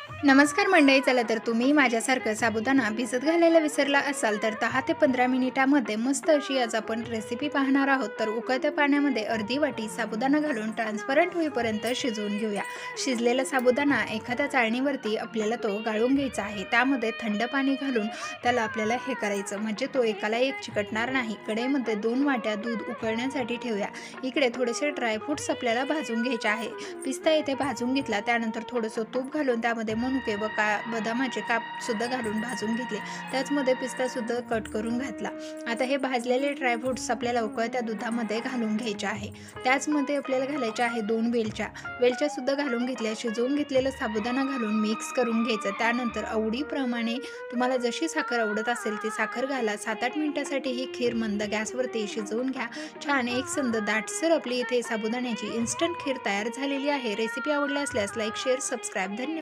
नमस्कार मंडळी. चला तर तुम्ही माझ्यासारखं साबुदाणा भिजत घालायला विसरला असाल तर 10 ते 15 मिनिटामध्ये मस्त अशी आज आपण रेसिपी पाहणार आहोत. तर उकळत्या पाण्यामध्ये अर्धी वाटी साबुदाणा घालून ट्रान्सपरंट होईपर्यंत शिजवून घेऊया. शिजलेला साबुदाणा एखाद्या चाळणीवरती आपल्याला तो गाळून घ्यायचा आहे. त्यामध्ये थंड पाणी घालून त्याला आपल्याला हे करायचं, म्हणजे तो एकाला एक चिकटणार नाही. कढईमध्ये 2 वाट्या दूध उकळण्यासाठी ठेवूया. इकडे थोडेसे ड्रायफ्रूट्स आपल्याला भाजून घ्यायचे आहे. पिस्ता इथे भाजून घेतला, त्यानंतर थोडंसं तूप घालून त्यामध्ये मनुके व बदामाचे कापसुद्धा घालून भाजून घेतले. त्याचमध्ये पिस्तासुद्धा कट करून घातला. आता हे भाजलेले ड्रायफ्रूट्स आपल्याला उकळत्या दुधामध्ये घालून घ्यायचे आहे. त्याचमध्ये आपल्याला घालायच्या आहे 2 वेलच्यासुद्धा घालून घेतल्या. शिजवून घेतलेलं साबुदाणा घालून मिक्स करून घ्यायचं. त्यानंतर आवडीप्रमाणे तुम्हाला जशी साखर आवडत असेल ती साखर घाला. 7-8 मिनिटासाठी ही खीर मंद गॅसवरती शिजवून घ्या. छान एकसंध दाटसर आपली इथे साबुदाण्याची इन्स्टंट खीर तयार झालेली आहे. रेसिपी आवडली असल्यास लाईक, शेअर, सबस्क्राईब. धन्यवाद.